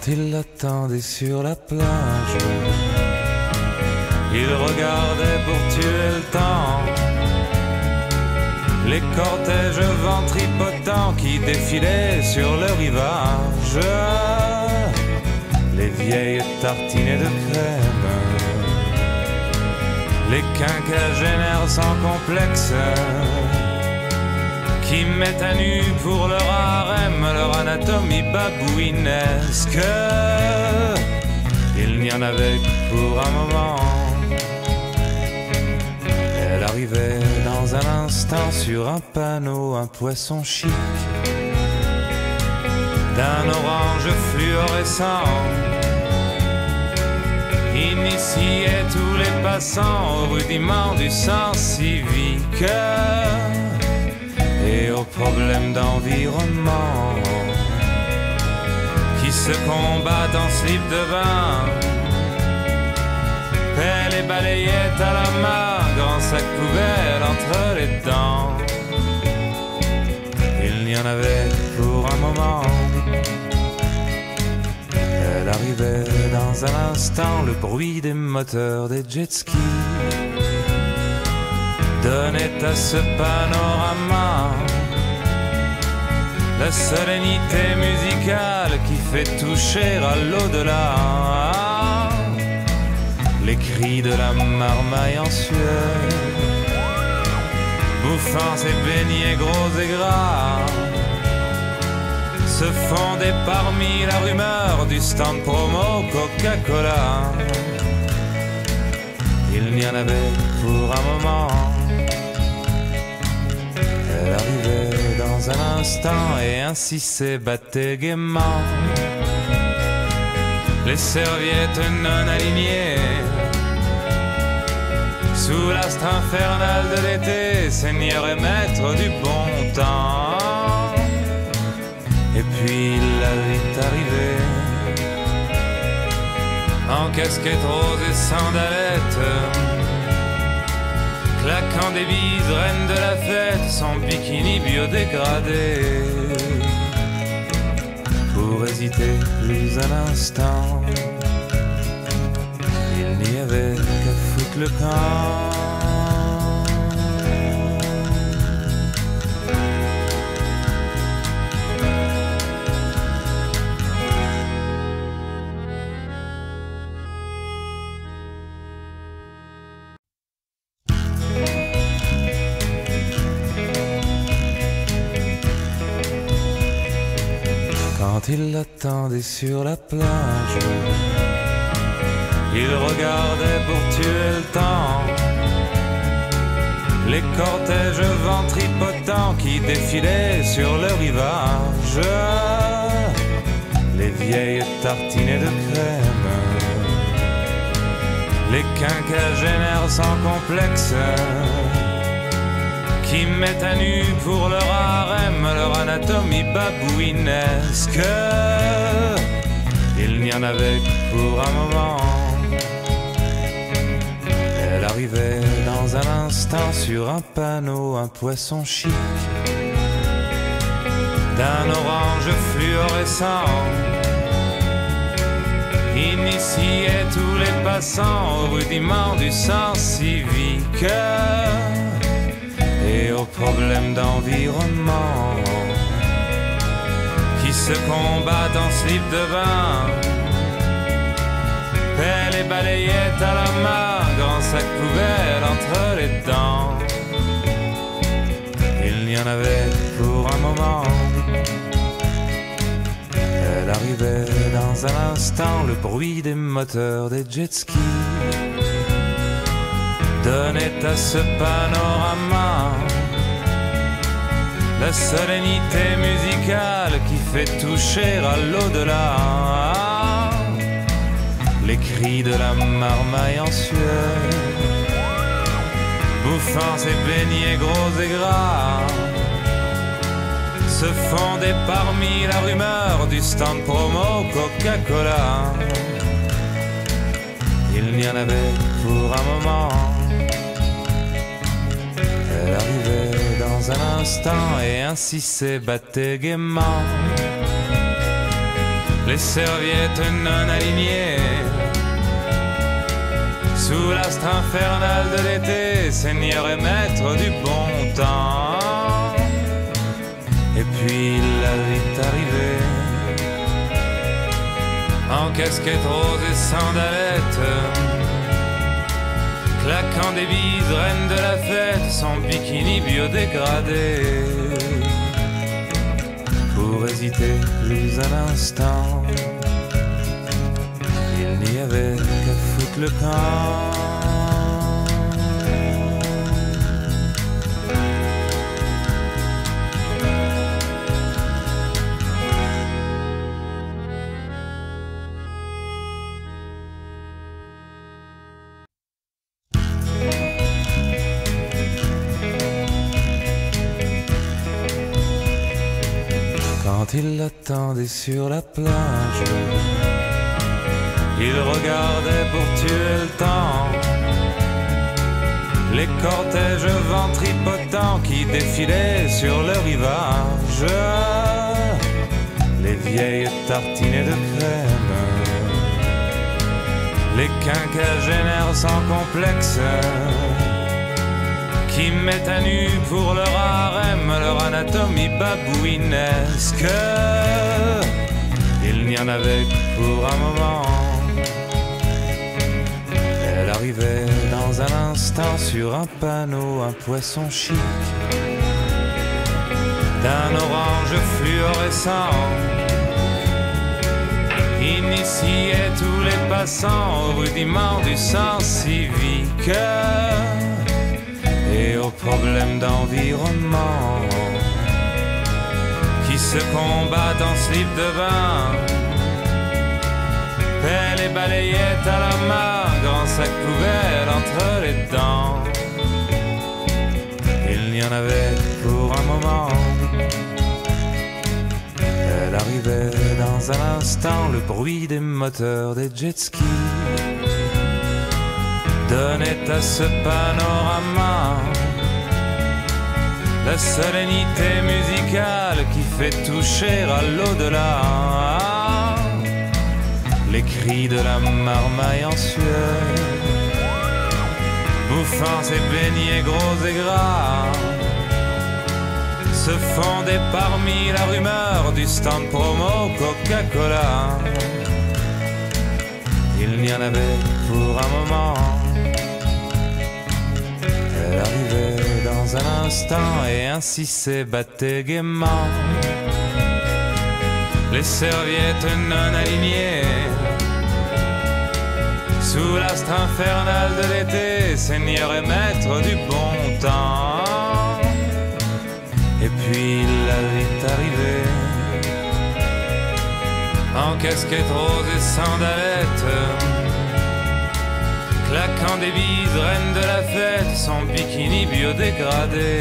Quand il l'attendait sur la plage, il regardait pour tuer le temps les cortèges ventripotents qui défilaient sur le rivage, les vieilles tartinées de crème, les quinquagénaires sans complexe qui mettent à nu pour leur harem leur anatomie babouinesque. Il n'y en avait que pour un moment. Elle arrivait dans un instant sur un panneau, un poisson chic d'un orange fluorescent, initiait tous les passants aux rudiments du sens civique et aux problèmes d'environnement qui se combattent en slip de bain, pelle et balayette à la main, grand sac poubelle entre les dents. Il n'y en avait pour un moment. Elle arrivait dans un instant, le bruit des moteurs des jet skis donnait à ce panorama la solennité musicale qui fait toucher à l'au-delà les cris de la marmaille en sueur, bouffant ses beignets gros et gras, se fondait parmi la rumeur du stand promo Coca-Cola. Il n'y en avait pour un moment. Elle arrivait dans un instant et ainsi s'ébattait gaiement les serviettes non alignées sous l'astre infernal de l'été, seigneur et maître du bon temps. Et puis la vite arrivée, en casquette rose et sandalette, claquant des bises, reine de la fête, son bikini biodégradé. Pour hésiter plus un instant, il n'y avait qu'à foutre le camp. Quand il l'attendait sur la plage, il regardait pour tuer le temps les cortèges ventripotents qui défilaient sur le rivage, les vieilles tartinées de crème, les quinquagénaires sans complexe qui mettent à nu pour leur harem leur anatomie babouinesque. Il n'y en avait que pour un moment. Elle arrivait dans un instant sur un panneau, un poisson chic d'un orange fluorescent, initiait tous les passants aux rudiments du sens civique et aux problèmes d'environnement qui se combattent en slip de bain, pelle et balayette à la main, grand sac poubelle entre les dents. Il n'y en avait pour un moment. Elle arrivait dans un instant, le bruit des moteurs des jet skis donnait à ce panorama la solennité musicale qui fait toucher à l'au-delà les cris de la marmaille en sueur, bouffant ses beignets gros et gras, se fondait parmi la rumeur du stand promo Coca-Cola. Il n'y en avait pour un moment. Elle arrivait dans un instant et ainsi s'ébattait gaiement les serviettes non alignées. Sous l'astre infernal de l'été, Seigneur et maître du bon temps. Et puis la vie est arrivée, en casquette rose et sandalette, claquant des bises, reine de la fête, son bikini biodégradé. Pour hésiter plus un instant, il n'y avait qu'à foutre le camp. Quand il l'attendait sur la plage, il regardait pour tuer le temps les cortèges ventripotents qui défilaient sur le rivage, les vieilles tartinées de crème, les quinquagénaires sans complexe qui mettent à nu pour leur harem leur anatomie babouinesque. Il n'y en avait que pour un moment. Elle arrivait dans un instant sur un panneau, un poisson chic d'un orange fluorescent, initiait tous les passants au rudiment du sens civique et aux problèmes d'environnement qui se combattent en slip de bain, pelle et balayette à la main, grand sac poubelle entre les dents. Il n'y en avait pour un moment. Elle arrivait dans un instant, le bruit des moteurs des jet skis donnait à ce panorama la solennité musicale qui fait toucher à l'au-delà les cris de la marmaille en sueur, bouffant ses beignets gros et gras, se fondait parmi la rumeur du stand promo Coca-Cola. Il n'y en avait pour un moment. Elle arrivait dans un instant et ainsi s'ébattait gaiement les serviettes non alignées. Sous l'astre infernal de l'été, Seigneur et maître du bon temps. Et puis la vie est arrivée, en casquette rose et sandalette, claquant des bises, reine de la fête, son bikini biodégradé.